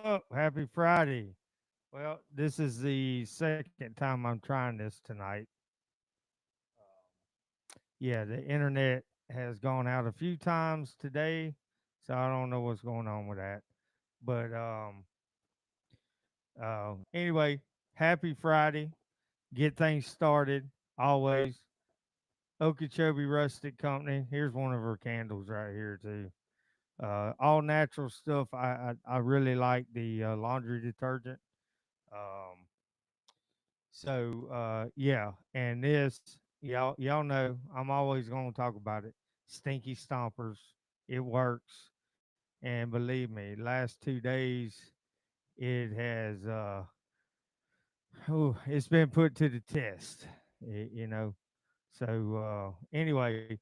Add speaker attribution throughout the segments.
Speaker 1: up? Happy Friday. Well, this is the second time I'm trying this tonight. Yeah, the internet has gone out a few times today, so I don't know what's going on with that. But anyway, happy Friday. Get things started always. Okeechobee Rustic Company. Here's one of her candles right here too. All natural stuff. I really like the laundry detergent. Um, So yeah, and this y'all know I'm always going to talk about it. Stinky Stompers, it works, and believe me, last 2 days it has it's been put to the test, you know. So anyway,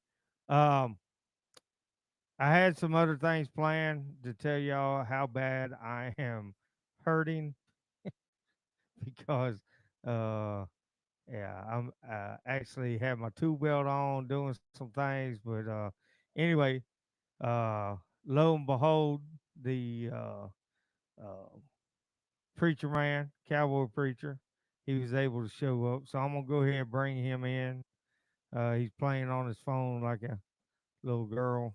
Speaker 1: um, I had some other things planned to tell y'all how bad I am hurting because uh yeah, I'm actually have my tool belt on, doing some things, but anyway, uh, lo and behold, the uh, preacher man, cowboy preacher, he was able to show up. So I'm gonna go ahead and bring him in. He's playing on his phone like a little girl.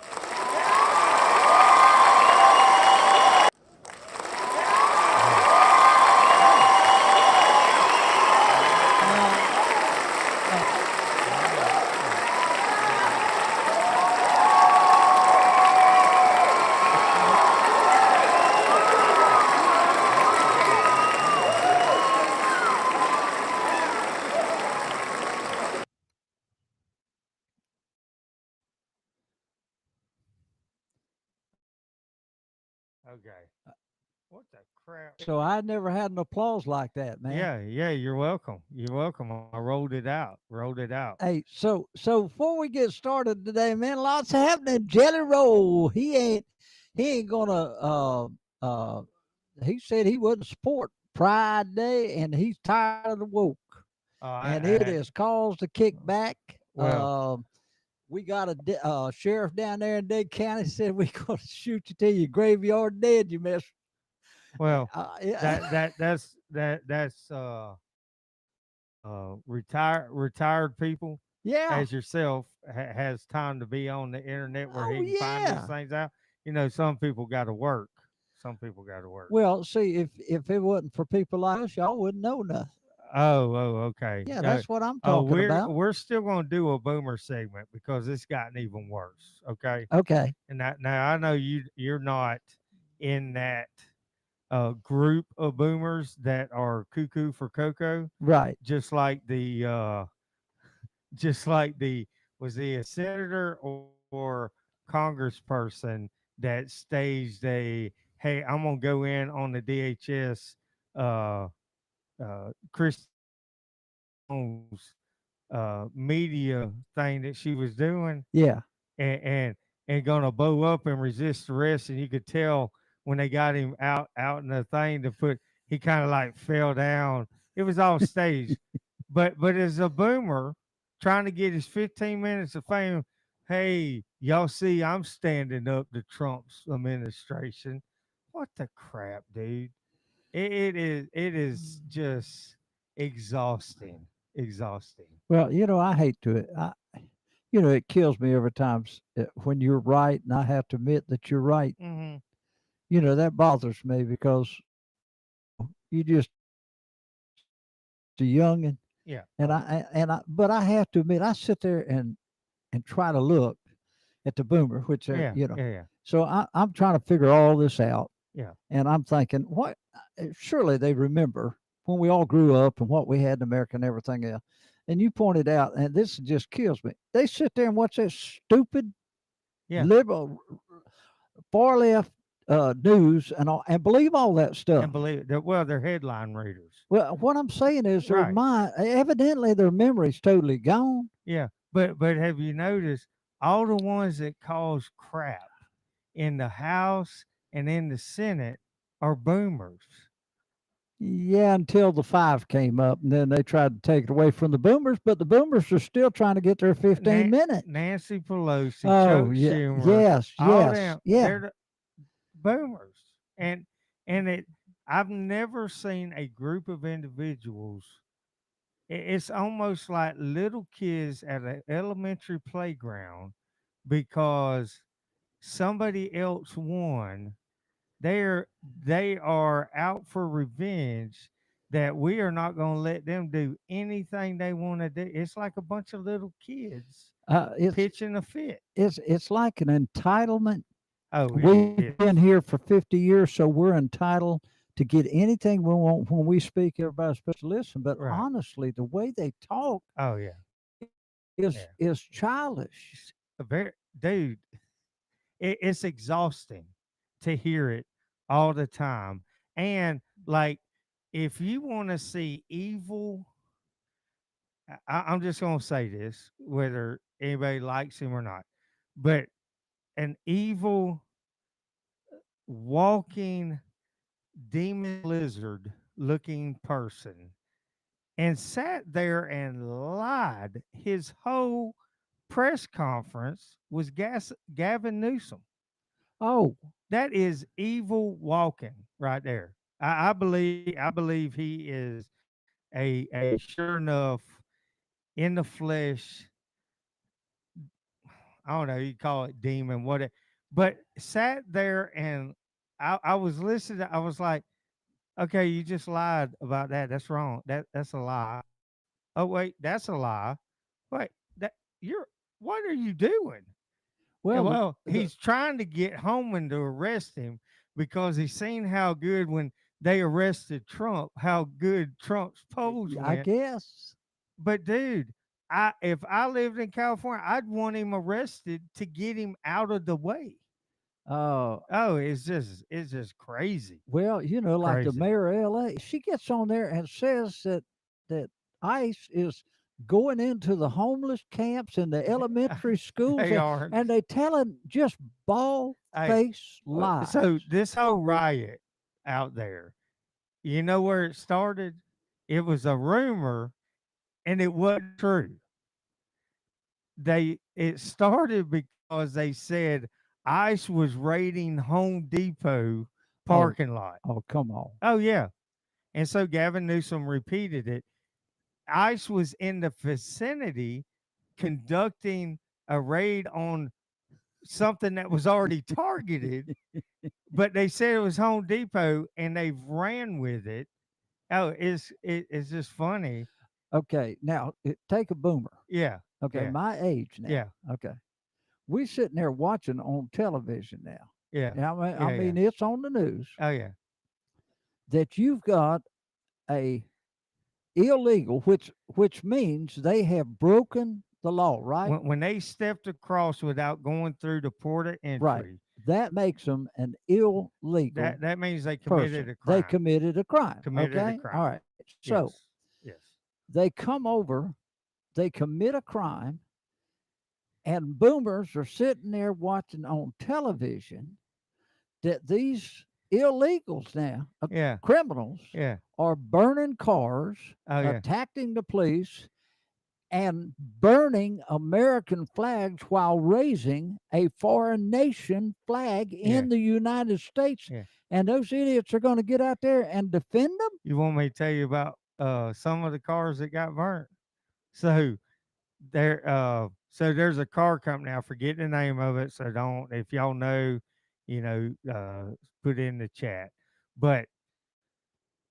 Speaker 1: Yeah. Okay. What the crap?
Speaker 2: So I never had an applause like that, man.
Speaker 1: Yeah. You're welcome. You're welcome. I rolled it out. Rolled it out.
Speaker 2: Hey, so before we get started today, man, lots happening. Jelly Roll, he ain't gonna he said he wouldn't support Pride Day and he's tired of the woke. And it
Speaker 1: I
Speaker 2: is cause to kick back.
Speaker 1: well.
Speaker 2: We got a sheriff down there in Dade County said we gonna shoot you till your graveyard dead, you miss.
Speaker 1: Well,
Speaker 2: Yeah.
Speaker 1: that's retired people
Speaker 2: Yeah.
Speaker 1: as yourself has time to be on the internet where
Speaker 2: Oh
Speaker 1: he can find these
Speaker 2: yeah.
Speaker 1: things out. You know, some people got to work. Some people got to work.
Speaker 2: Well, see, if it wasn't for people like us, y'all wouldn't know nothing.
Speaker 1: Okay.
Speaker 2: Yeah, that's what I'm
Speaker 1: Oh,
Speaker 2: talking about.
Speaker 1: we're still going to do a boomer segment because it's gotten even worse. Okay,
Speaker 2: Okay.
Speaker 1: and that now I know you're not in that group of boomers that are cuckoo for cocoa,
Speaker 2: Right.
Speaker 1: just like just like the was he a senator or congressperson that staged a hey, I'm gonna go in on the DHS Christy Jones media thing that she was doing
Speaker 2: Yeah.
Speaker 1: and gonna bow up and resist arrest, and you could tell when they got him out in the thing to put he kind of like fell down. It was all staged, but as a boomer trying to get his 15 minutes of fame, hey, y'all see I'm standing up to Trump's administration. What the crap, dude? It is just exhausting, exhausting.
Speaker 2: Well, I hate to it. It kills me every time when you're right, and I have to admit that you're right.
Speaker 1: Hmm.
Speaker 2: That bothers me because you just a youngin,
Speaker 1: Yeah.
Speaker 2: but I have to admit, I sit there and try to look at the boomer, which are,
Speaker 1: Yeah.
Speaker 2: so I'm trying to figure all this out.
Speaker 1: Yeah.
Speaker 2: And I'm thinking, what? Surely they remember when we all grew up and what we had in America and everything else. And you pointed out, and this just kills me. They sit there and watch that stupid
Speaker 1: Yeah.
Speaker 2: liberal, far left news and believe all that stuff.
Speaker 1: And believe it, well, they're headline readers.
Speaker 2: Well, what I'm saying is their
Speaker 1: Right.
Speaker 2: mind, evidently their memory's totally gone.
Speaker 1: Yeah. But have you noticed all the ones that cause crap in the House and in the Senate are boomers.
Speaker 2: Yeah, until the five came up, and then they tried to take it away from the boomers, but the boomers are still trying to get their 15 minutes.
Speaker 1: Nancy Pelosi,
Speaker 2: Oh,
Speaker 1: Chuck
Speaker 2: yeah,
Speaker 1: Schumer,
Speaker 2: yes,
Speaker 1: all
Speaker 2: yes,
Speaker 1: them,
Speaker 2: yeah.
Speaker 1: they're the boomers. And And I've never seen a group of individuals. It's almost like little kids at an elementary playground because somebody else won. They are out for revenge, that we are not going to let them do anything they want to do. It's like a bunch of little kids
Speaker 2: It's
Speaker 1: pitching a fit.
Speaker 2: it's like an entitlement.
Speaker 1: Oh, it
Speaker 2: We've
Speaker 1: is.
Speaker 2: been here for 50 years, so we're entitled to get anything we want when we speak. Everybody's supposed to listen. But
Speaker 1: Right.
Speaker 2: honestly, the way they talk
Speaker 1: Oh yeah. Yeah.
Speaker 2: is childish.
Speaker 1: A very dude, it's exhausting to hear it all the time. And like, if you want to see evil, I'm just gonna say this, whether anybody likes him or not, but an evil walking demon lizard looking person, and sat there and lied. His whole press conference was Gavin Newsom.
Speaker 2: Oh,
Speaker 1: That is evil walking right there. I believe he is a sure enough in the flesh. I don't know, you call it demon, what it, but sat there and I was listening. I was like, okay, you just lied about that. That's wrong. That's a lie. Oh wait, that's a lie. Wait, that you're what are you doing? And
Speaker 2: well,
Speaker 1: well,
Speaker 2: the
Speaker 1: he's trying to get Homan to arrest him because he's seen how good when they arrested Trump, how good Trump's polls
Speaker 2: I
Speaker 1: went.
Speaker 2: guess.
Speaker 1: But dude, I if I lived in California, I'd want him arrested to get him out of the way.
Speaker 2: Uh,
Speaker 1: Oh, it's just crazy.
Speaker 2: well, like the
Speaker 1: Crazy.
Speaker 2: mayor of LA, she gets on there and says that ICE is going into the homeless camps and the elementary schools,
Speaker 1: They are.
Speaker 2: and they telling just bald
Speaker 1: Hey,
Speaker 2: face lies.
Speaker 1: so this whole riot out there, you know where it started? It was a rumor and it wasn't true. It started because they said ICE was raiding Home Depot
Speaker 2: Oh,
Speaker 1: parking lot.
Speaker 2: oh, come on.
Speaker 1: Oh yeah. And so Gavin Newsom repeated it. ICE was in the vicinity conducting a raid on something that was already targeted, but they said it was Home Depot and they ran with it. Oh, it's just funny.
Speaker 2: Okay, now take a boomer.
Speaker 1: Yeah.
Speaker 2: Okay,
Speaker 1: Yeah.
Speaker 2: my age now.
Speaker 1: Yeah.
Speaker 2: Okay, we sitting there watching on television now.
Speaker 1: Yeah.
Speaker 2: Yeah, I
Speaker 1: Yeah. Yeah.
Speaker 2: mean it's on the news
Speaker 1: Oh yeah.
Speaker 2: that you've got a illegal, which means they have broken the law, right?
Speaker 1: When they stepped across without going through the port of
Speaker 2: Right.
Speaker 1: entry,
Speaker 2: That makes them an illegal
Speaker 1: that means they committed
Speaker 2: person.
Speaker 1: a
Speaker 2: They
Speaker 1: crime.
Speaker 2: committed a crime.
Speaker 1: Committed a
Speaker 2: Okay. All
Speaker 1: crime.
Speaker 2: right. So
Speaker 1: Yes. Yes.
Speaker 2: they come over, they commit a crime, and boomers are sitting there watching on television that these illegals now,
Speaker 1: Yeah.
Speaker 2: criminals,
Speaker 1: Yeah.
Speaker 2: are burning cars,
Speaker 1: Oh yeah.
Speaker 2: attacking the police, and burning American flags while raising a foreign nation flag
Speaker 1: Yeah.
Speaker 2: in the United States.
Speaker 1: Yeah.
Speaker 2: And those idiots are going to get out there and defend them?
Speaker 1: You want me to tell you about some of the cars that got burnt? So there's a car company. I forget the name of it. So don't, if y'all know, put it in the chat. But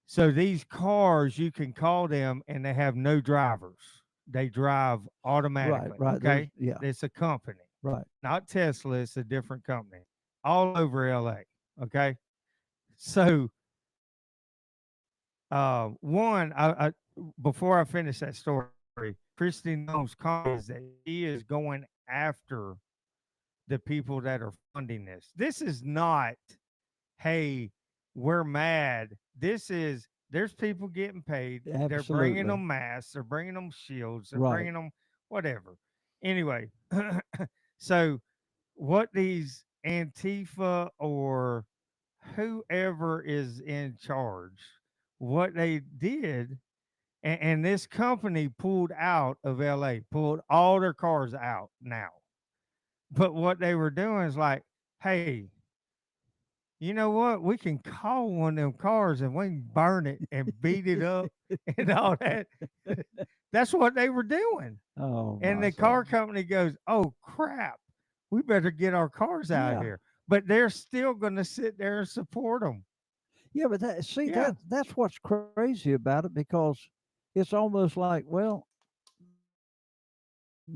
Speaker 1: so these cars, you can call them and they have no drivers. They drive
Speaker 2: Right,
Speaker 1: automatically.
Speaker 2: right.
Speaker 1: Okay.
Speaker 2: Yeah,
Speaker 1: It's a company,
Speaker 2: right.
Speaker 1: not Tesla. It's a different company all over LA. Okay. So, one, I before I finish that story, Christy Noem's comment is that she is going after the people that are funding this. This is not, hey, we're mad. This is, there's people getting paid. They're bringing
Speaker 2: Absolutely.
Speaker 1: them masks. They're bringing them shields. They're
Speaker 2: Right.
Speaker 1: bringing them whatever. Anyway, so what these Antifa or whoever is in charge, what they did, and this company pulled out of LA, pulled all their cars out now. But what they were doing is like, hey, you know what? We can call one of them cars and we can burn it and beat it up and all that. That's what they were doing.
Speaker 2: Oh
Speaker 1: And
Speaker 2: my
Speaker 1: the car
Speaker 2: son.
Speaker 1: company goes, "Oh crap, we better get our cars out of
Speaker 2: Yeah.
Speaker 1: here." But they're still going to sit there and support them.
Speaker 2: Yeah, but that see
Speaker 1: Yeah,
Speaker 2: that's what's crazy about it because it's almost like, well,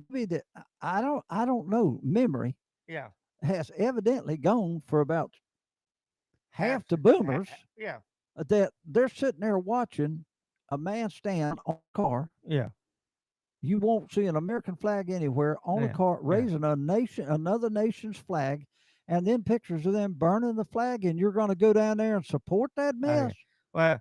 Speaker 2: maybe that I don't know. Memory
Speaker 1: yeah.
Speaker 2: has evidently gone for about
Speaker 1: Half,
Speaker 2: half the boomers
Speaker 1: yeah,
Speaker 2: that they're sitting there watching a man stand on a car.
Speaker 1: yeah,
Speaker 2: You won't see an American flag anywhere on a
Speaker 1: yeah,
Speaker 2: car
Speaker 1: yeah.
Speaker 2: raising another nation's flag, and then pictures of them burning the flag, and you're going to go down there and support that
Speaker 1: Oh yeah.
Speaker 2: mess?
Speaker 1: Well,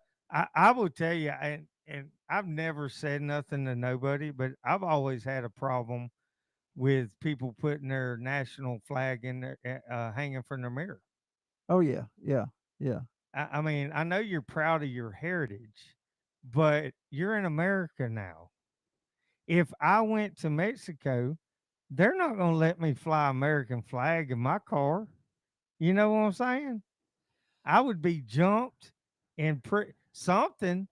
Speaker 1: I will tell you, and I've never said nothing to nobody, but I've always had a problem with people putting their national flag in their hanging from their mirror.
Speaker 2: Oh yeah, yeah, yeah,
Speaker 1: I mean, I know you're proud of your heritage, but you're in America now. If I went to Mexico, they're not going to let me fly American flag in my car. You know what I'm saying? I would be jumped and something.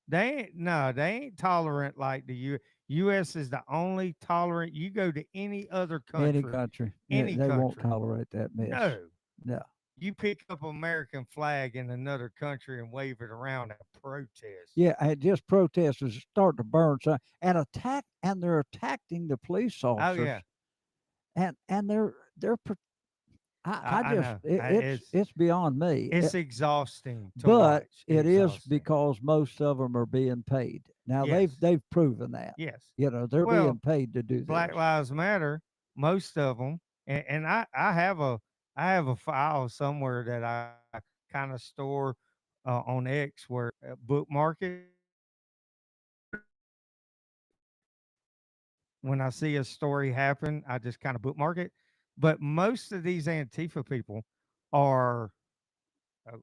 Speaker 1: They ain't no, they ain't tolerant like the U.S. is the only tolerant. You go to
Speaker 2: any country,
Speaker 1: any
Speaker 2: they won't
Speaker 1: country,
Speaker 2: tolerate that mess.
Speaker 1: no,
Speaker 2: No.
Speaker 1: you pick up American flag in another country and wave it around at protest.
Speaker 2: Yeah, and just protesters start to burn and attack, and they're attacking the police
Speaker 1: Oh
Speaker 2: officers,
Speaker 1: yeah,
Speaker 2: and I
Speaker 1: I
Speaker 2: just
Speaker 1: know.
Speaker 2: it's beyond me.
Speaker 1: It's exhausting to
Speaker 2: But
Speaker 1: watch.
Speaker 2: it is
Speaker 1: Exhausting.
Speaker 2: because most of them are being paid. Now
Speaker 1: Yes,
Speaker 2: they've proven that.
Speaker 1: yes.
Speaker 2: They're being
Speaker 1: Well,
Speaker 2: paid to do
Speaker 1: Black
Speaker 2: this.
Speaker 1: Lives Matter, most of them, and I have a file somewhere that I kind of store on X where bookmark it. When I see a story happen, I just kind of bookmark it. But most of these Antifa people are. Oh,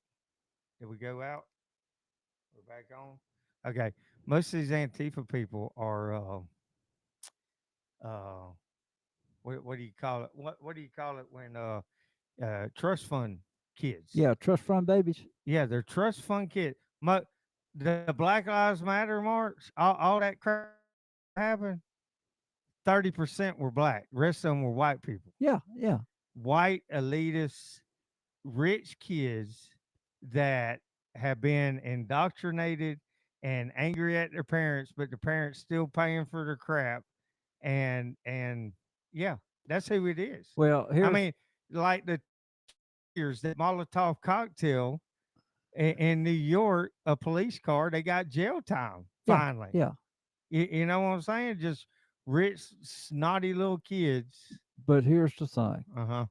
Speaker 1: did we go out? We're back on. Okay, most of these Antifa people are. Uh, what do you call it? What do you call it when trust fund kids?
Speaker 2: Yeah, trust fund babies.
Speaker 1: Yeah, they're trust fund kids. The Black Lives Matter march, all that crap happened. 30% were black. Rest of them were white people.
Speaker 2: Yeah, yeah.
Speaker 1: White elitist, rich kids that have been indoctrinated and angry at their parents, but the parents still paying for their crap. And yeah, that's who it is.
Speaker 2: Well,
Speaker 1: I
Speaker 2: here's
Speaker 1: mean, like the years that Molotov cocktail in New York, a police car, they got jail time
Speaker 2: yeah,
Speaker 1: finally.
Speaker 2: yeah.
Speaker 1: You know what I'm saying? Just rich, snotty little kids.
Speaker 2: But here's the thing.
Speaker 1: Uh huh.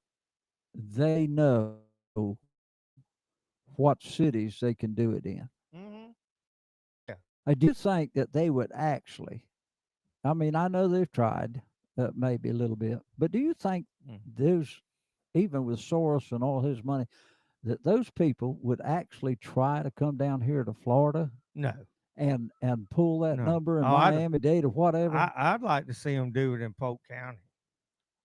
Speaker 2: They know what cities they can do it in.
Speaker 1: Hmm. Yeah.
Speaker 2: I do think that they would actually, I mean, I know they've tried maybe a little bit, but do you think
Speaker 1: Mm.
Speaker 2: those, even with Soros and all his money, that those people would actually try to come down here to Florida
Speaker 1: No,
Speaker 2: and pull that
Speaker 1: no.
Speaker 2: number in
Speaker 1: Oh,
Speaker 2: Miami Dade or whatever?
Speaker 1: I'd like to see them do it in Polk County.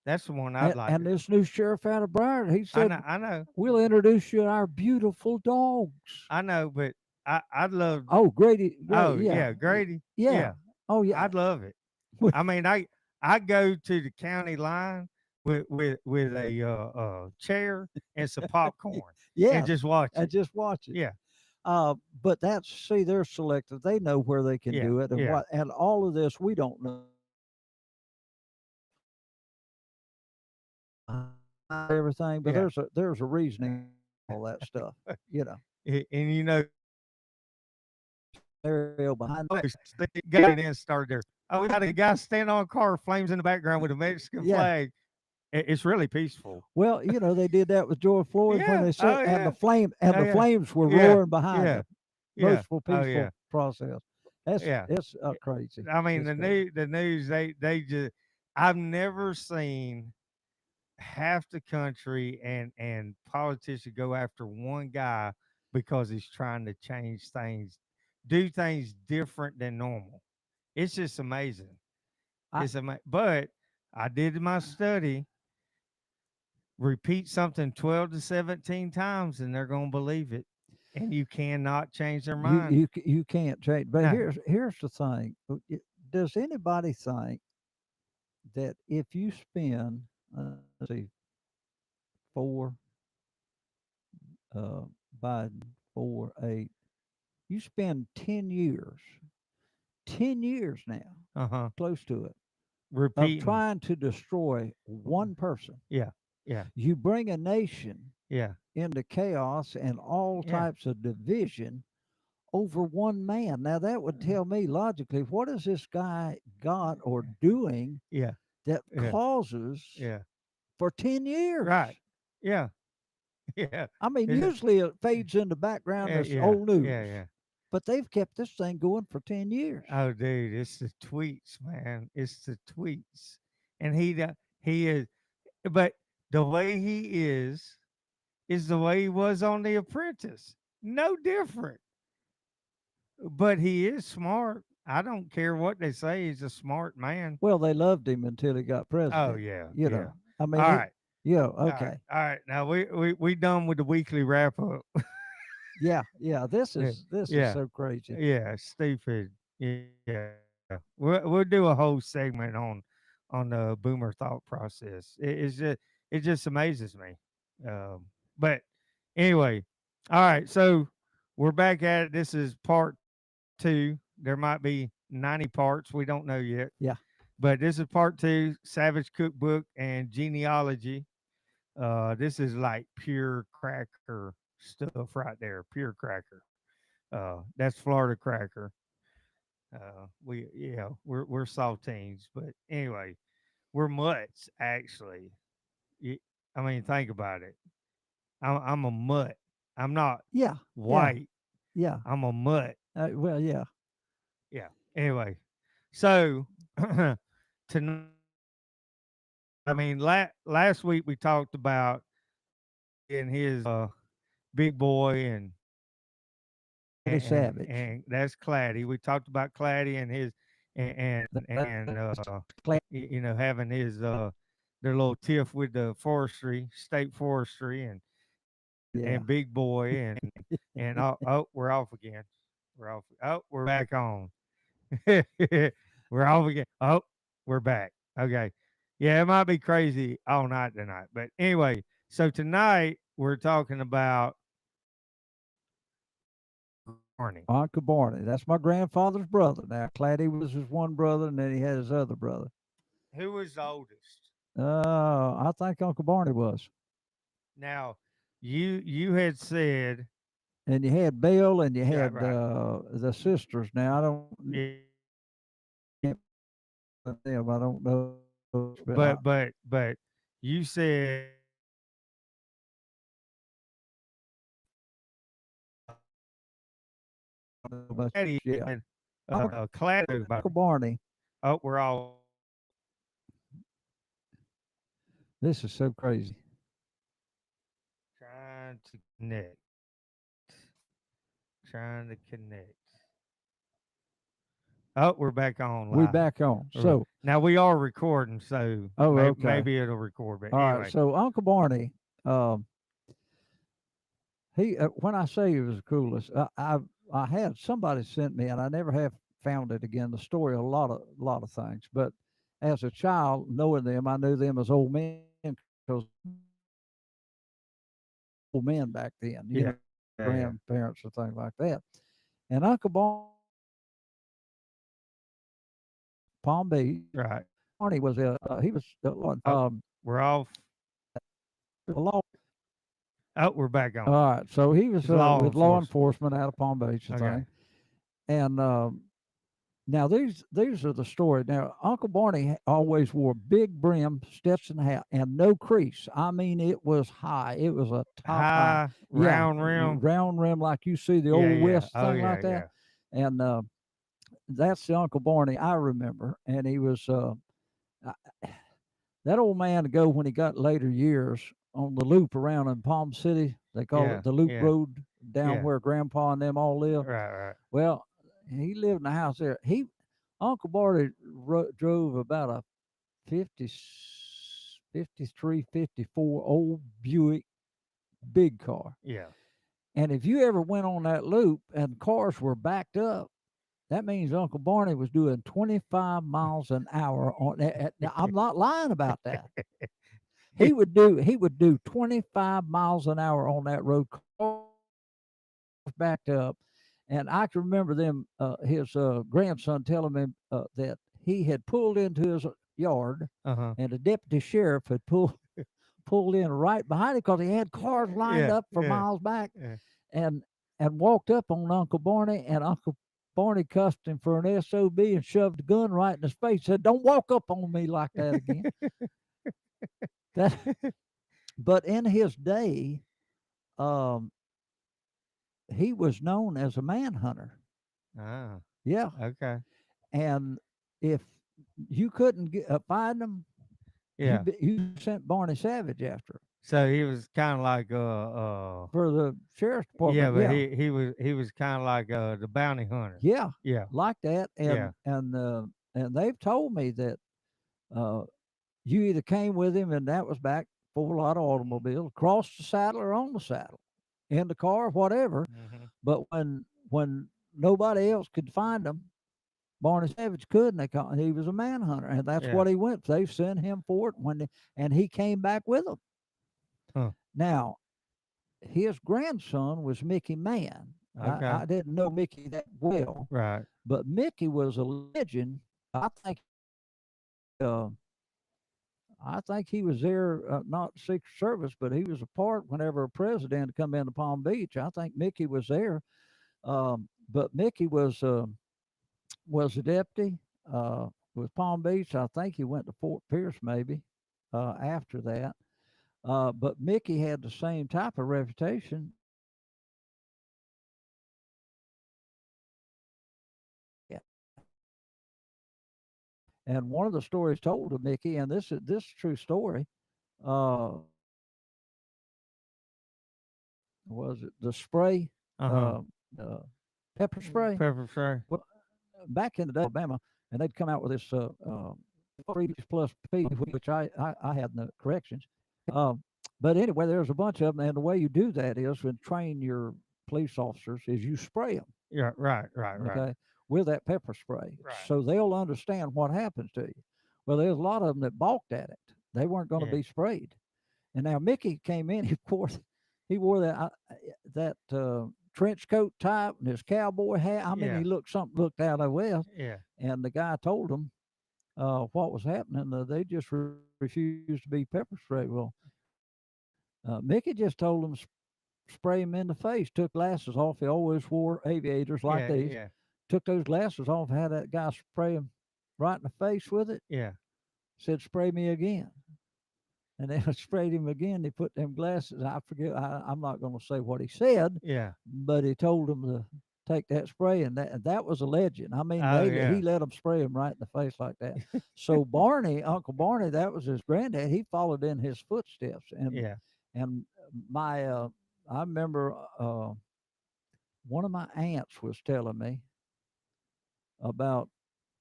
Speaker 1: That's the one I'd like
Speaker 2: And
Speaker 1: to.
Speaker 2: this new sheriff out of Bryan, he
Speaker 1: I
Speaker 2: said,
Speaker 1: know, I know,
Speaker 2: "We'll introduce you to our beautiful dogs."
Speaker 1: I know, but I'd love.
Speaker 2: Oh, Grady,
Speaker 1: Oh
Speaker 2: yeah,
Speaker 1: yeah, Grady.
Speaker 2: yeah.
Speaker 1: Yeah,
Speaker 2: Oh yeah,
Speaker 1: I'd love it. I mean, I go to the county line with a chair and some popcorn and
Speaker 2: yeah.
Speaker 1: just watch
Speaker 2: And
Speaker 1: it.
Speaker 2: just watch it.
Speaker 1: Yeah,
Speaker 2: But that's see, they're selective. They know where they can
Speaker 1: yeah,
Speaker 2: do it, and
Speaker 1: yeah,
Speaker 2: what, and all of this we don't know everything. But
Speaker 1: yeah.
Speaker 2: there's a reasoning all that stuff. You know,
Speaker 1: And you know,
Speaker 2: scenario behind.
Speaker 1: they got it in started there. Oh, we got a guy standing on a car, flames in the background with a Mexican
Speaker 2: Yeah.
Speaker 1: flag. It's really peaceful.
Speaker 2: Well, they did that with George Floyd when
Speaker 1: Yeah.
Speaker 2: they
Speaker 1: Oh
Speaker 2: said, and
Speaker 1: yeah. Oh
Speaker 2: the
Speaker 1: yeah.
Speaker 2: flames were
Speaker 1: Yeah.
Speaker 2: roaring behind
Speaker 1: Yeah.
Speaker 2: them.
Speaker 1: Yeah.
Speaker 2: Peaceful,
Speaker 1: Oh
Speaker 2: peaceful
Speaker 1: yeah.
Speaker 2: process. That's
Speaker 1: Yeah.
Speaker 2: it's crazy.
Speaker 1: I mean
Speaker 2: It's crazy.
Speaker 1: the news they just I've never seen half the country and politicians go after one guy because he's trying to change things, do things different than normal. It's just amazing.
Speaker 2: I
Speaker 1: But I did my study. repeat something 12 to 17 times and they're going to believe it. And you cannot change their mind.
Speaker 2: You can't change. But
Speaker 1: No.
Speaker 2: here's the thing. Does anybody think that if you spend, let's see, four, uh, Biden, 4, 8, you spend 10 years now,
Speaker 1: Uh-huh.
Speaker 2: close to it, of
Speaker 1: Repeating.
Speaker 2: trying to destroy one person.
Speaker 1: Yeah. Yeah.
Speaker 2: You bring a nation
Speaker 1: Yeah.
Speaker 2: into chaos and all
Speaker 1: Yeah.
Speaker 2: types of division over one man. Now, that would tell me logically, what is this guy got or doing
Speaker 1: Yeah.
Speaker 2: that
Speaker 1: Yeah.
Speaker 2: causes
Speaker 1: Yeah.
Speaker 2: for 10 years?
Speaker 1: Right. Yeah. Yeah.
Speaker 2: I mean,
Speaker 1: Is it-
Speaker 2: usually it fades in the background as
Speaker 1: yeah.
Speaker 2: old news,
Speaker 1: Yeah. Yeah.
Speaker 2: but they've kept this thing going for 10 years.
Speaker 1: Oh, dude, it's the tweets, man. It's the tweets, and he is, but the way he is the way he was on The Apprentice. No different. But he is smart. I don't care what they say. He's a smart man.
Speaker 2: Well, they loved him until he got
Speaker 1: Oh
Speaker 2: president.
Speaker 1: yeah,
Speaker 2: You
Speaker 1: yeah.
Speaker 2: know, I mean,
Speaker 1: All right,
Speaker 2: yeah,
Speaker 1: all right,
Speaker 2: okay.
Speaker 1: all right. Now we done with the weekly wrap up.
Speaker 2: Yeah, this
Speaker 1: Yeah,
Speaker 2: is
Speaker 1: yeah,
Speaker 2: so crazy.
Speaker 1: yeah. Stupid. Yeah, we'll do a whole segment on the boomer thought process. It just amazes me. But anyway, all right. So we're back at it. This is part two. There might be 90 parts. We don't know yet.
Speaker 2: Yeah.
Speaker 1: But this is part two, Savage Cookbook and Genealogy. This is like pure cracker stuff right there, pure cracker. That's Florida cracker. We're saltines, but anyway, we're mutts actually. Y- I mean, think about it. I'm a mutt. I'm not
Speaker 2: Yeah,
Speaker 1: white.
Speaker 2: yeah.
Speaker 1: I'm a mutt.
Speaker 2: Well, yeah.
Speaker 1: Yeah. Anyway, so tonight, I mean, last week we talked about in his big boy
Speaker 2: Pretty savage.
Speaker 1: and that's Claddy. We talked about Claddy and his and having his their little tiff with the forestry, state forestry,
Speaker 2: Yeah.
Speaker 1: and big boy and we're off again. We're off. Oh, we're back on. We're off again. Oh, we're back. Okay. Yeah, it might be crazy all night tonight. But anyway, so tonight we're talking about Barney.
Speaker 2: Uncle Barney. That's my grandfather's brother. Now, Claddy was his one brother, and then he had his other brother.
Speaker 1: Who was the oldest?
Speaker 2: I think Uncle Barney was.
Speaker 1: Now, you had said
Speaker 2: And you had Bill, and you
Speaker 1: yeah,
Speaker 2: had
Speaker 1: right.
Speaker 2: the sisters. Now, I don't
Speaker 1: Yeah,
Speaker 2: them. I don't know.
Speaker 1: but you said
Speaker 2: But
Speaker 1: Claddy
Speaker 2: yeah,
Speaker 1: and
Speaker 2: Uncle
Speaker 1: Claddy.
Speaker 2: Barney.
Speaker 1: Oh, we're all
Speaker 2: This is so crazy.
Speaker 1: trying to connect. Trying to connect. Oh, we're back on
Speaker 2: We
Speaker 1: live.
Speaker 2: back on.
Speaker 1: We're
Speaker 2: So,
Speaker 1: now we are recording, so
Speaker 2: oh, okay.
Speaker 1: maybe it'll record. But
Speaker 2: All
Speaker 1: anyway,
Speaker 2: right. So Uncle Barney, he when I say he was the coolest, I had somebody sent me, and I never have found it again. The story, a lot of things, but as a child, knowing them, I knew them as old men because old men back then, you
Speaker 1: yeah,
Speaker 2: know, grandparents or things like that. And Uncle Palm Beach,
Speaker 1: right.
Speaker 2: Barney was he was
Speaker 1: Oh, we're off.
Speaker 2: a law.
Speaker 1: Oh, we're back on.
Speaker 2: All right, so he was
Speaker 1: It's law
Speaker 2: with law
Speaker 1: enforcement.
Speaker 2: enforcement out of Palm Beach and
Speaker 1: Okay.
Speaker 2: thing. And now these are the story. Now Uncle Barney always wore big brim Stetson hat and no crease. I mean, it was high. It was a top high.
Speaker 1: High round rim.
Speaker 2: round rim like you see the
Speaker 1: Yeah,
Speaker 2: old
Speaker 1: yeah.
Speaker 2: West
Speaker 1: Oh,
Speaker 2: thing
Speaker 1: yeah,
Speaker 2: like that.
Speaker 1: yeah.
Speaker 2: And that's the Uncle Barney I remember. And he was that old man to go when he got later years on the loop around in Palm City. They call
Speaker 1: Yeah,
Speaker 2: it the Loop
Speaker 1: yeah,
Speaker 2: Road down
Speaker 1: yeah.
Speaker 2: where Grandpa and them all live.
Speaker 1: Right.
Speaker 2: Well, he lived in a house there. Uncle Barney drove about a 50 53, 54 old Buick big car.
Speaker 1: Yeah.
Speaker 2: And if you ever went on that loop and cars were backed up, that means Uncle Barney was doing 25 miles an hour on that. Now, I'm not lying about that. He would do 25 miles an hour on that road, cars backed up. And I can remember his grandson telling me that he had pulled into his yard,
Speaker 1: Uh-huh.
Speaker 2: and the deputy sheriff had pulled in right behind him because he had cars lined
Speaker 1: Yeah.
Speaker 2: up for
Speaker 1: Yeah.
Speaker 2: miles back,
Speaker 1: Yeah.
Speaker 2: and walked up on Uncle Barney, and Uncle Barney cussed him for an SOB and shoved the gun right in his face. Said, "Don't walk up on me like that again." That, but in his day, um, he was known as a manhunter.
Speaker 1: Ah,
Speaker 2: Yeah,
Speaker 1: okay.
Speaker 2: and if you couldn't find him,
Speaker 1: Yeah.
Speaker 2: you sent Barney Savage after him
Speaker 1: So he was kind of like
Speaker 2: for the sheriff's
Speaker 1: yeah,
Speaker 2: department.
Speaker 1: but
Speaker 2: Yeah,
Speaker 1: he was kind of like the bounty hunter.
Speaker 2: yeah,
Speaker 1: Yeah.
Speaker 2: like that.
Speaker 1: Yeah.
Speaker 2: And they've told me that uh, you either came with him, and that was back before a lot of automobiles, across the saddle or on the saddle, in the car, whatever.
Speaker 1: Hmm.
Speaker 2: But when nobody else could find him, Barney Savage could, and he was a manhunter, and that's
Speaker 1: Yeah.
Speaker 2: what he went. They sent him for it and he came back with them.
Speaker 1: Huh.
Speaker 2: Now, his grandson was Mickey Mann.
Speaker 1: Okay.
Speaker 2: I didn't know Mickey that well,
Speaker 1: Right.
Speaker 2: but Mickey was a legend. Uh, I think he was there, not Secret Service, but he was a part whenever a president come into Palm Beach. I think Mickey was there. But Mickey was a deputy with Palm Beach. I think he went to Fort Pierce maybe after that. But Mickey had the same type of reputation. And one of the stories told to Mickey, and this is a true story, uh, was it the spray,
Speaker 1: Uh-huh.
Speaker 2: uh, uh, pepper spray?
Speaker 1: Pepper spray.
Speaker 2: Well, back in the day, Alabama, and they'd come out with this 3 plus P, which I had no corrections. Um, but anyway, there's a bunch of them, and the way you do that is when train your police officers is you spray them,
Speaker 1: Yeah. Right. Right. Right.
Speaker 2: okay, with that pepper spray,
Speaker 1: Right.
Speaker 2: so they'll understand what happens to you. Well, there's a lot of them that balked at it; they weren't going to
Speaker 1: Yeah.
Speaker 2: be sprayed. And now Mickey came in, he wore that trench coat type and his cowboy hat. I mean,
Speaker 1: Yeah.
Speaker 2: he looked out of west.
Speaker 1: Yeah.
Speaker 2: And the guy told him what was happening. They just refused to be pepper sprayed. Well, Mickey just told him spray him in the face. Took glasses off. He always wore aviators like
Speaker 1: Yeah.
Speaker 2: these.
Speaker 1: Yeah.
Speaker 2: Took those glasses off. Had that guy spray him right in the face with it.
Speaker 1: Yeah.
Speaker 2: Said, "Spray me again." And then I sprayed him again. He put them glasses. I forget. I'm not going to say what he said,
Speaker 1: Yeah.
Speaker 2: but he told him to take that spray, and that was a legend. I mean,
Speaker 1: Oh
Speaker 2: he
Speaker 1: yeah.
Speaker 2: let him spray him right in the face like that. So Barney, Uncle Barney, that was his granddad. He followed in his footsteps,
Speaker 1: Yeah.
Speaker 2: and my I remember one of my aunts was telling me about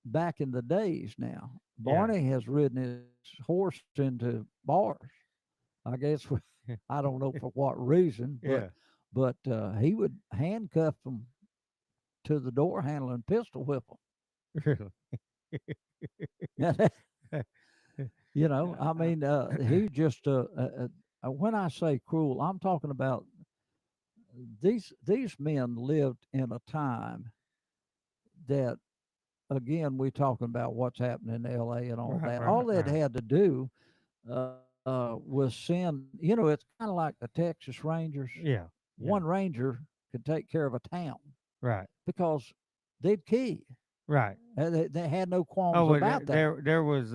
Speaker 2: back in the days. Now
Speaker 1: Yeah.
Speaker 2: Barney has ridden his horse into bars. I guess I don't know for what reason,
Speaker 1: Yeah.
Speaker 2: but he would handcuff them to the door handle and pistol whip
Speaker 1: Really.
Speaker 2: them. I mean, he just when I say cruel, I'm talking about these men lived in a time that, again, we're talking about what's happening in L.A. and all
Speaker 1: Right.
Speaker 2: that. All
Speaker 1: Right.
Speaker 2: that
Speaker 1: Right.
Speaker 2: had to do was send. It's kind of like the Texas Rangers.
Speaker 1: Yeah. Yeah.
Speaker 2: One ranger could take care of a town
Speaker 1: Right.
Speaker 2: because they'd kill you.
Speaker 1: Right.
Speaker 2: They had no qualms
Speaker 1: Oh, well,
Speaker 2: about that.
Speaker 1: there was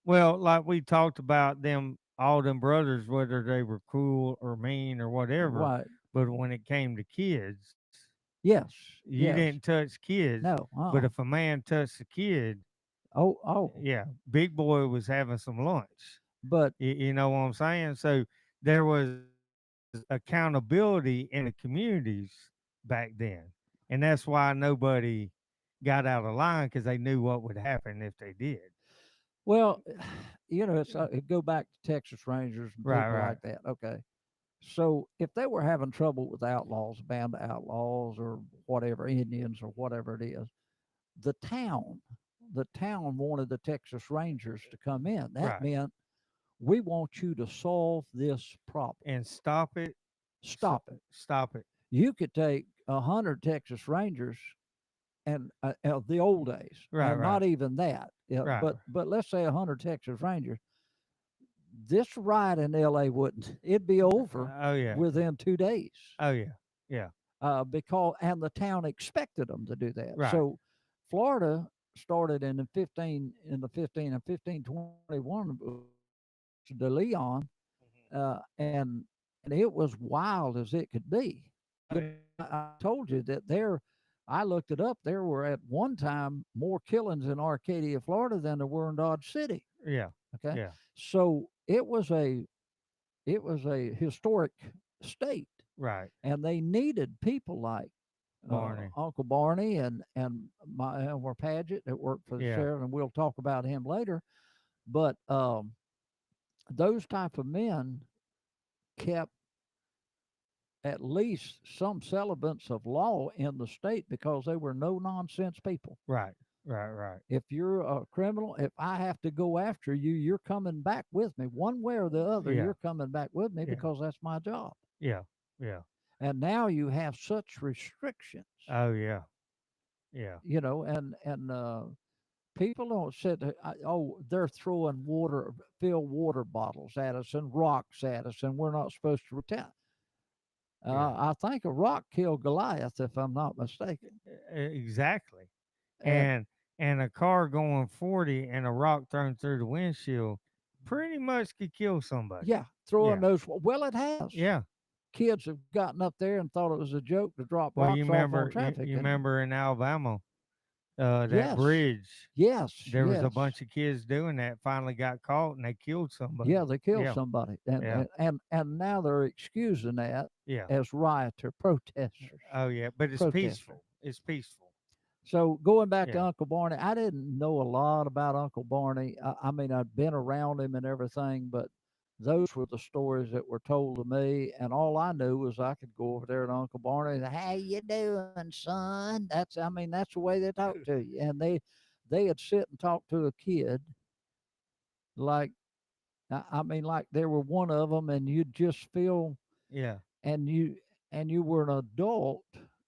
Speaker 1: well, like we talked about them, all them brothers, whether they were cruel or mean or whatever,
Speaker 2: Right.
Speaker 1: but when it came to kids,
Speaker 2: Yes.
Speaker 1: you
Speaker 2: Yes.
Speaker 1: didn't touch kids.
Speaker 2: No.
Speaker 1: But if a man touched a kid,
Speaker 2: Oh.
Speaker 1: yeah, big boy was having some lunch.
Speaker 2: But
Speaker 1: You know what I'm saying? So there was accountability in the communities back then, and that's why nobody got out of line because they knew what would happen if they did.
Speaker 2: Well, it's it go back to Texas Rangers and
Speaker 1: Right,
Speaker 2: people
Speaker 1: right,
Speaker 2: like that. Okay, so if they were having trouble with outlaws, band of outlaws, or whatever, Indians or whatever it is, the town, the town wanted the Texas Rangers to come in. That
Speaker 1: right.
Speaker 2: meant we want you to solve this problem.
Speaker 1: And stop it. So,
Speaker 2: Stop it.
Speaker 1: stop it.
Speaker 2: You could take 100 Texas Rangers and the old days,
Speaker 1: Right,
Speaker 2: and
Speaker 1: right,
Speaker 2: not even that. Yeah,
Speaker 1: right.
Speaker 2: but let's say 100 Texas Rangers. This riot in L.A. wouldn't. It'd be over
Speaker 1: Oh yeah.
Speaker 2: within 2 days.
Speaker 1: Oh yeah. Yeah.
Speaker 2: Because and the town expected them to do that.
Speaker 1: Right.
Speaker 2: So Florida started in the 15 and 1521 de Leon, and it was wild as it could be. You know, I told you that there. I looked it up. There were at one time more killings in Arcadia, Florida, than there were in Dodge City.
Speaker 1: Yeah.
Speaker 2: Okay,
Speaker 1: Yeah.
Speaker 2: so it was a historic state,
Speaker 1: Right.
Speaker 2: and they needed people like
Speaker 1: Barney.
Speaker 2: Uncle Barney and my Elmer Paget that worked for the
Speaker 1: Yeah.
Speaker 2: sheriff, and we'll talk about him later. But those type of men kept at least some semblance of law in the state because they were no nonsense people.
Speaker 1: Right. Right. Right.
Speaker 2: If you're a criminal, if I have to go after you, you're coming back with me one way or the other.
Speaker 1: Yeah.
Speaker 2: You're coming back with me
Speaker 1: Yeah.
Speaker 2: because that's my job.
Speaker 1: Yeah. Yeah.
Speaker 2: And now you have such restrictions,
Speaker 1: Oh yeah. Yeah.
Speaker 2: and people don't sit there, oh, they're throwing filled water bottles at us and rocks at us, and we're not supposed to return.
Speaker 1: Yeah.
Speaker 2: I think a rock killed Goliath, if I'm not mistaken.
Speaker 1: Exactly.
Speaker 2: And
Speaker 1: And a car going 40 and a rock thrown through the windshield pretty much could kill somebody.
Speaker 2: yeah, throwing
Speaker 1: Yeah.
Speaker 2: those, well, it has.
Speaker 1: Yeah.
Speaker 2: Kids have gotten up there and thought it was a joke to drop
Speaker 1: Well,
Speaker 2: rocks off on traffic.
Speaker 1: you
Speaker 2: And
Speaker 1: remember in Alabama, that
Speaker 2: yes,
Speaker 1: bridge,
Speaker 2: yes,
Speaker 1: there was a
Speaker 2: yes.
Speaker 1: bunch of kids doing that, finally got caught and they killed somebody.
Speaker 2: Yeah, they killed
Speaker 1: Yeah.
Speaker 2: somebody, and,
Speaker 1: Yeah.
Speaker 2: and now they're excusing that
Speaker 1: Yeah.
Speaker 2: as rioter protesters.
Speaker 1: Oh yeah. But it's
Speaker 2: Protester.
Speaker 1: peaceful. It's peaceful.
Speaker 2: So going back to
Speaker 1: Yeah.
Speaker 2: Uncle Barney, I didn't know a lot about Uncle Barney. I mean, I'd been around him and everything, but those were the stories that were told to me, and all I knew was I could go over there to Uncle Barney and, "How you doing, son?" That's the way they talk to you, and they'd sit and talk to a kid like, like they were one of them, and you'd just feel,
Speaker 1: Yeah.
Speaker 2: and you were an adult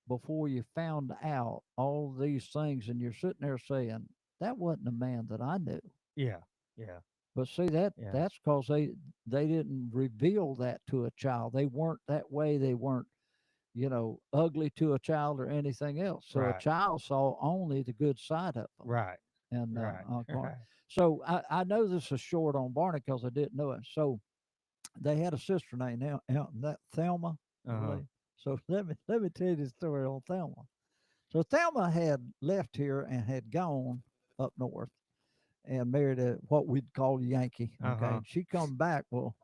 Speaker 2: before you found out all these things, and you're sitting there saying, that wasn't the man that I knew.
Speaker 1: Yeah. Yeah.
Speaker 2: But see,
Speaker 1: Yeah.
Speaker 2: that's because they didn't reveal that to a child. They weren't that way. They weren't, ugly to a child or anything else. So a
Speaker 1: Right.
Speaker 2: child saw only the good side of them.
Speaker 1: Right.
Speaker 2: And
Speaker 1: Right. Right.
Speaker 2: so I know this is short on Barney because I didn't know it. So they had a sister named that Thelma, I
Speaker 1: Uh-huh.
Speaker 2: believe. So let me tell you the story on Thelma. So Thelma had left here and had gone up north and married what we'd call a Yankee. Okay,
Speaker 1: Uh-huh.
Speaker 2: she come back. Well,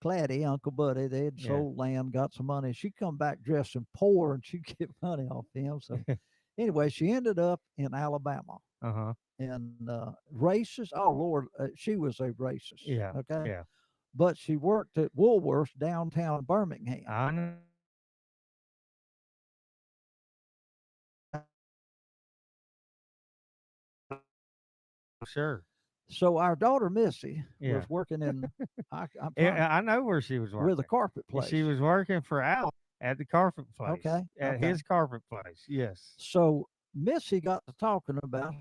Speaker 2: Claddy, Uncle Buddy, they had
Speaker 1: Yeah.
Speaker 2: sold land, got some money. She come back dressing poor, and she get money off him. So anyway, she ended up in Alabama.
Speaker 1: Uh-huh.
Speaker 2: And racist. Oh Lord, she was a racist.
Speaker 1: Yeah.
Speaker 2: Okay,
Speaker 1: Yeah.
Speaker 2: but she worked at Woolworths downtown Birmingham.
Speaker 1: I know. Sure.
Speaker 2: So our daughter Missy
Speaker 1: Yeah.
Speaker 2: was working in. I'm
Speaker 1: Yeah,
Speaker 2: trying,
Speaker 1: I know where she was working.
Speaker 2: with a carpet place.
Speaker 1: She was working for Al at the carpet place.
Speaker 2: Okay,
Speaker 1: At
Speaker 2: okay.
Speaker 1: his carpet place. Yes.
Speaker 2: So Missy got to talking about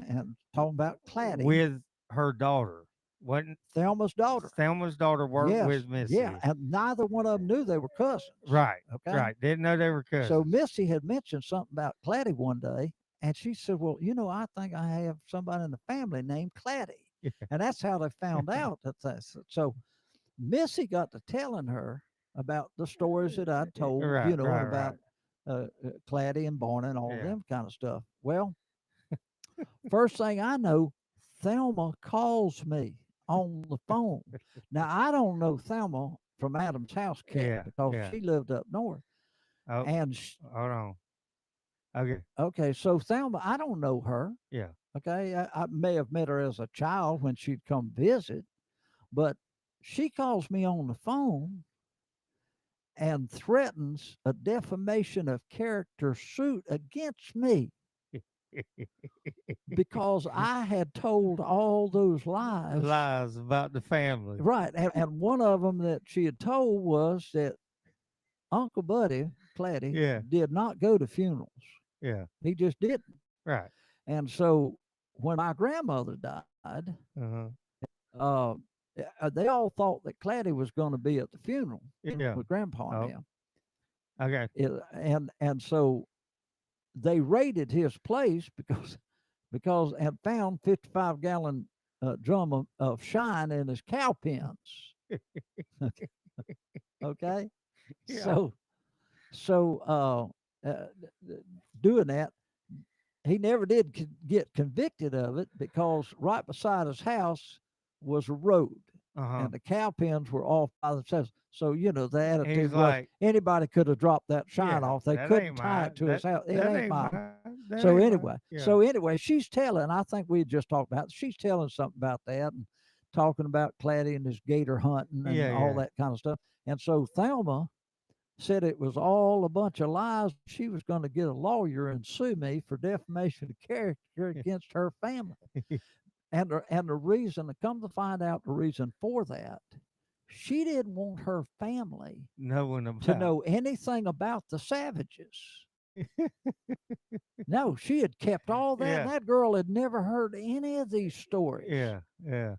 Speaker 2: and talking about Claddy,
Speaker 1: With her daughter. Wasn't
Speaker 2: Thelma's daughter.
Speaker 1: Thelma's daughter worked
Speaker 2: Yes,
Speaker 1: with Missy?
Speaker 2: yeah, and neither one of them knew they were cousins.
Speaker 1: Right.
Speaker 2: Okay.
Speaker 1: Right. Didn't know they were cousins.
Speaker 2: So Missy had mentioned something about Claddy one day, and she said, "Well, I think I have somebody in the family named Claddy," and that's how they found out that that's so. Missy got to telling her about the stories that I'd told,
Speaker 1: Right,
Speaker 2: and
Speaker 1: right,
Speaker 2: about Claddy and Barney and all
Speaker 1: Yeah.
Speaker 2: them kind of stuff. Well, first thing I know, Thelma calls me on the phone. Now I don't know Thelma from Adam's house cat
Speaker 1: Yeah,
Speaker 2: because
Speaker 1: yeah.
Speaker 2: she lived up north,
Speaker 1: Oh,
Speaker 2: and
Speaker 1: hold on. Okay.
Speaker 2: okay, so Thelma, I don't know her.
Speaker 1: Yeah.
Speaker 2: Okay, I may have met her as a child when she'd come visit, but she calls me on the phone and threatens a defamation of character suit against me because I had told all those lies.
Speaker 1: Lies about the family.
Speaker 2: Right. And one of them that she had told was that Uncle Buddy Claddy
Speaker 1: Yeah,
Speaker 2: did not go to funerals.
Speaker 1: yeah,
Speaker 2: He just didn't.
Speaker 1: right.
Speaker 2: And so when my grandmother died,
Speaker 1: Uh-huh.
Speaker 2: uh, they all thought that Claddy was going to be at the funeral
Speaker 1: Yeah.
Speaker 2: with Grandpa and
Speaker 1: Oh,
Speaker 2: them.
Speaker 1: okay.
Speaker 2: And so they raided his place because and found 55-gallon drum of shine in his cow pens. Okay,
Speaker 1: Yeah.
Speaker 2: so doing that, he never did get convicted of it because right beside his house was a road
Speaker 1: Uh-huh.
Speaker 2: and the cow pens were off by themselves. So, the
Speaker 1: He's
Speaker 2: attitude was
Speaker 1: like,
Speaker 2: anybody could have dropped that shine
Speaker 1: yeah,
Speaker 2: off. They
Speaker 1: that
Speaker 2: couldn't
Speaker 1: ain't
Speaker 2: tie it
Speaker 1: mine.
Speaker 2: to his house. It
Speaker 1: That
Speaker 2: ain't
Speaker 1: ain't
Speaker 2: mine.
Speaker 1: mine. That
Speaker 2: So
Speaker 1: ain't
Speaker 2: anyway,
Speaker 1: mine. Yeah.
Speaker 2: so anyway, she's telling. I think we had just talked about. She's telling something about that and talking about Claddy and his gator hunting and
Speaker 1: Yeah,
Speaker 2: all
Speaker 1: yeah.
Speaker 2: that kind of stuff. And so Thelma said it was all a bunch of lies. She was going to get a lawyer and sue me for defamation of character against her family. And the reason, to come to find out, the reason for that, she didn't want her family
Speaker 1: Knowing
Speaker 2: to
Speaker 1: about.
Speaker 2: know anything about the Savages. No, she had kept all that.
Speaker 1: Yeah,
Speaker 2: And that girl had never heard any of these stories.
Speaker 1: yeah, yeah.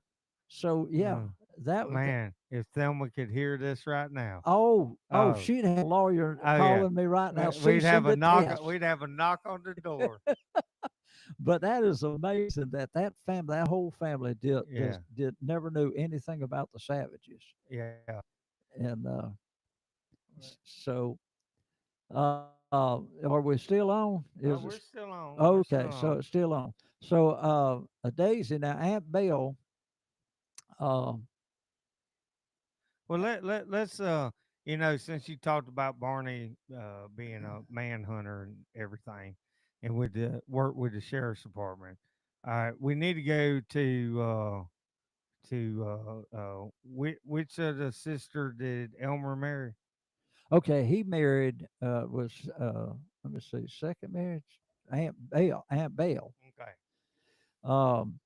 Speaker 2: So yeah,
Speaker 1: Uh,
Speaker 2: that was.
Speaker 1: man, if Thelma could hear this right now,
Speaker 2: Oh,
Speaker 1: oh,
Speaker 2: she'd have a lawyer
Speaker 1: oh yeah,
Speaker 2: calling me right now.
Speaker 1: we'd
Speaker 2: Cease
Speaker 1: have
Speaker 2: and
Speaker 1: a knock.
Speaker 2: desist.
Speaker 1: We'd have a knock on the door.
Speaker 2: But that is amazing that family, that whole family
Speaker 1: Yeah,
Speaker 2: did never knew anything about the Savages.
Speaker 1: yeah.
Speaker 2: And so, are we still on?
Speaker 1: Oh,
Speaker 2: Is
Speaker 1: we're
Speaker 2: it
Speaker 1: still on. We're
Speaker 2: okay?
Speaker 1: still
Speaker 2: So
Speaker 1: on.
Speaker 2: it's still on. So, Daisy, now Aunt Belle, uh,
Speaker 1: Well, let's since you talked about Barney being a manhunter and everything, and with the work with the sheriff's department, all right, we need to go which of the sister did Elmer marry?
Speaker 2: okay, he married was let me see, second marriage, Aunt Belle.
Speaker 1: Okay.
Speaker 2: Um,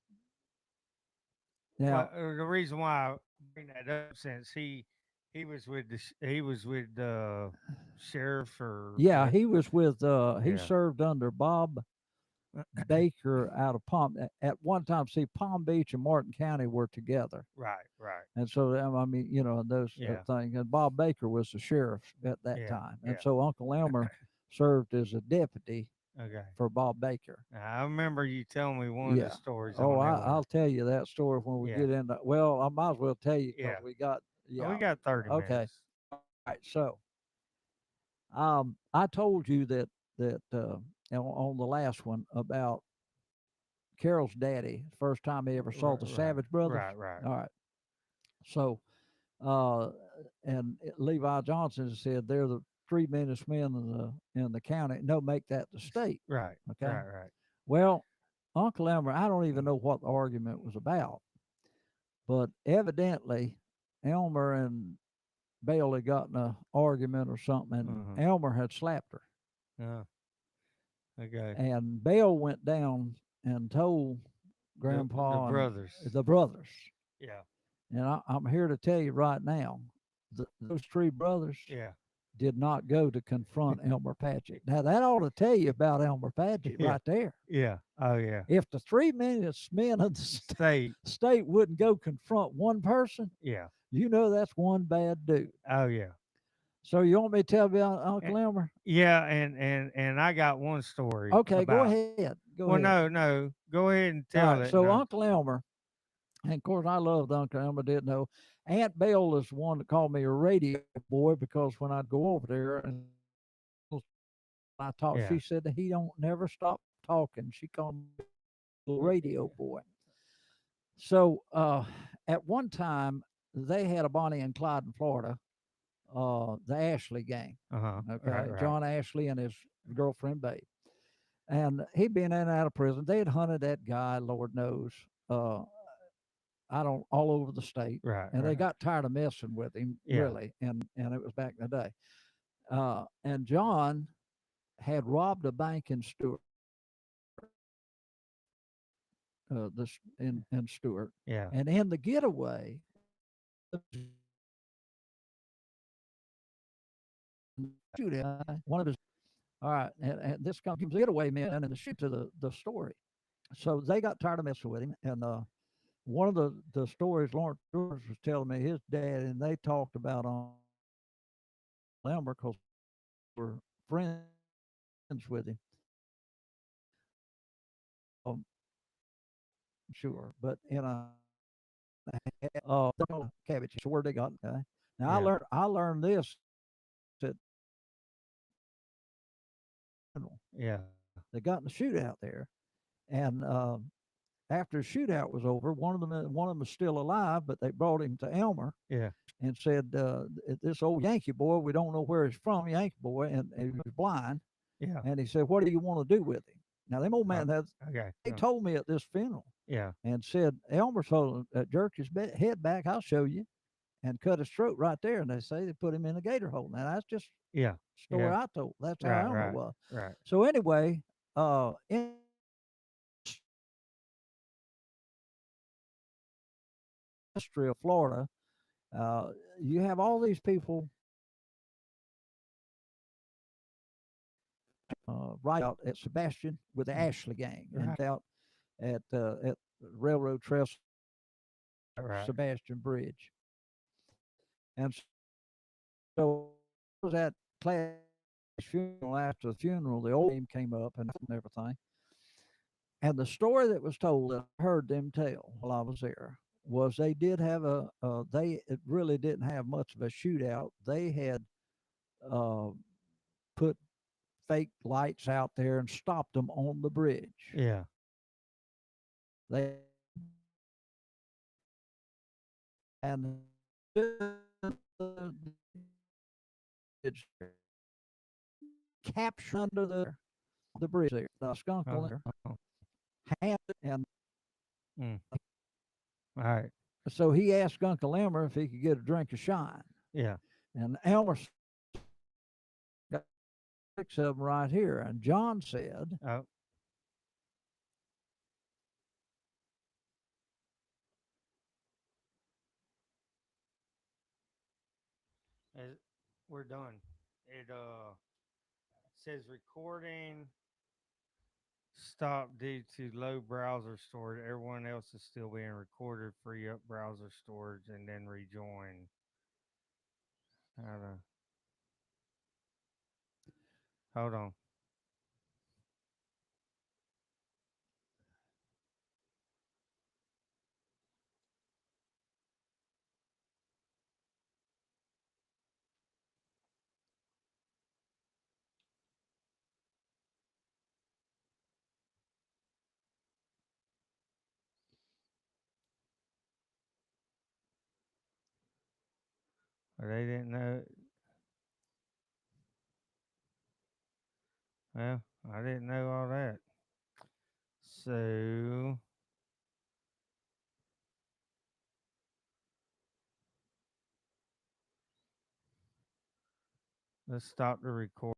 Speaker 1: Well,
Speaker 2: now,
Speaker 1: the reason why I bring that up since he was with he was with the sheriff or
Speaker 2: yeah, he was with he
Speaker 1: yeah.
Speaker 2: served under Bob Baker out of at one time. See, Palm Beach and Martin County were together,
Speaker 1: Right, right.
Speaker 2: and so I mean, those
Speaker 1: Yeah,
Speaker 2: things. And Bob Baker was the sheriff at that
Speaker 1: yeah,
Speaker 2: time, and
Speaker 1: yeah.
Speaker 2: so Uncle Elmer served as a deputy
Speaker 1: Okay.
Speaker 2: for Bob Baker.
Speaker 1: I remember you telling me one of the
Speaker 2: Yeah.
Speaker 1: stories
Speaker 2: Oh,
Speaker 1: on
Speaker 2: I'll
Speaker 1: Elmer.
Speaker 2: tell you that story when we
Speaker 1: Yeah,
Speaker 2: get into. Well, I might as well tell you because
Speaker 1: yeah.
Speaker 2: we got
Speaker 1: We
Speaker 2: yeah.
Speaker 1: got 30
Speaker 2: Okay.
Speaker 1: minutes.
Speaker 2: All right. So, I told you that on the last one about Carol's daddy, first time he ever saw
Speaker 1: Right,
Speaker 2: the
Speaker 1: right,
Speaker 2: Savage Brothers.
Speaker 1: right, right.
Speaker 2: All right. So, uh, and Levi Johnson said they're the three meanest men in the county. No, make that the state.
Speaker 1: Right,
Speaker 2: Okay.
Speaker 1: right, right.
Speaker 2: Well, Uncle Elmer, I don't even know what the argument was about, but evidently Elmer and Bale had gotten a argument or something, and
Speaker 1: Uh-huh.
Speaker 2: Elmer had slapped her.
Speaker 1: Yeah. Okay.
Speaker 2: And Bale went down and told
Speaker 1: The
Speaker 2: Grandpa and
Speaker 1: brothers.
Speaker 2: the brothers.
Speaker 1: Yeah.
Speaker 2: And I'm here to tell you right now, those three brothers
Speaker 1: Yeah.
Speaker 2: did not go to confront Elmer Paget. Now that ought to tell you about Elmer Paget
Speaker 1: Yeah.
Speaker 2: right there.
Speaker 1: Yeah. Oh yeah.
Speaker 2: If the three meanest men of the
Speaker 1: State.
Speaker 2: state wouldn't go confront one person,
Speaker 1: Yeah.
Speaker 2: you know that's one bad dude.
Speaker 1: Oh yeah.
Speaker 2: So you want me to tell about
Speaker 1: And,
Speaker 2: Uncle Elmer?
Speaker 1: yeah, and I got one story
Speaker 2: Okay, go
Speaker 1: about.
Speaker 2: ahead. Go
Speaker 1: Well,
Speaker 2: ahead.
Speaker 1: no, no. Go ahead and
Speaker 2: All
Speaker 1: tell
Speaker 2: right.
Speaker 1: it.
Speaker 2: So
Speaker 1: No.
Speaker 2: Uncle Elmer, and of course I loved Uncle Elmer, didn't know. Aunt Belle is the one that called me a radio boy because when I'd go over there and I talked,
Speaker 1: Yeah.
Speaker 2: she said that he don't never stop talking. She called me a radio boy. So at one time they had a Bonnie and Clyde in Florida, the Ashley gang.
Speaker 1: Uh huh.
Speaker 2: Okay,
Speaker 1: Right. Right.
Speaker 2: John Ashley and his girlfriend Babe. And he'd been in and out of prison. They had hunted that guy, Lord knows, uh, I don't, all over the state,
Speaker 1: Right,
Speaker 2: and they
Speaker 1: right.
Speaker 2: got tired of messing with him,
Speaker 1: Yeah,
Speaker 2: really. And it was back in the day. And John had robbed a bank in Stewart, in Stewart,
Speaker 1: yeah,
Speaker 2: and in the getaway, one of his, all right, and this comes getaway men and the shoot to the story. So they got tired of messing with him, and one of the stories Lawrence George was telling me, his dad and they talked about on Elmer because we're friends with him. Um, sure, but in a cabbage, so where they got. Okay. Now
Speaker 1: yeah,
Speaker 2: I learned this at
Speaker 1: yeah,
Speaker 2: they got in the shootout there, and after the shootout was over, one of them was still alive, but they brought him to Elmer
Speaker 1: yeah,
Speaker 2: and said, "This old Yankee boy, we don't know where he's from, Yankee boy, and he was blind."
Speaker 1: yeah.
Speaker 2: And he said, "What do you want to do with him?" Now, them old
Speaker 1: Uh,
Speaker 2: man that
Speaker 1: okay.
Speaker 2: they told me at this funeral
Speaker 1: Yeah,
Speaker 2: and said, Elmer told him, jerk his head back, I'll show you, and cut his throat right there. And they say they put him in a gator hole. Now, that's just
Speaker 1: yeah,
Speaker 2: a
Speaker 1: yeah.
Speaker 2: story I told. That's how
Speaker 1: Right,
Speaker 2: Elmer
Speaker 1: right,
Speaker 2: was.
Speaker 1: right.
Speaker 2: So, anyway, in the history of Florida, uh, you have all these people right out at Sebastian with the
Speaker 1: Mm,
Speaker 2: Ashley gang
Speaker 1: right,
Speaker 2: and out at Railroad Trestle
Speaker 1: right.
Speaker 2: Sebastian Bridge. And so was that class funeral. After the funeral, the old team came up and everything. And the story that was told that I heard them tell while I was there was they did have they it really didn't have much of a shootout. They had uh, put fake lights out there and stopped them on the bridge.
Speaker 1: Yeah,
Speaker 2: They and it's captured under the bridge there. The skunk
Speaker 1: oh,
Speaker 2: there,
Speaker 1: oh,
Speaker 2: hand and
Speaker 1: mm, all right.
Speaker 2: so he asked Uncle Elmer if he could get a drink of shine.
Speaker 1: Yeah.
Speaker 2: And Elmer got 6 of them right here. And John said,
Speaker 1: Oh, as- we're done. It says recording stopped due to low browser storage. Everyone else is still being recorded. Free up browser storage and then rejoin. Hold on. Hold on. They didn't know. Well, I didn't know all that. So let's stop the record.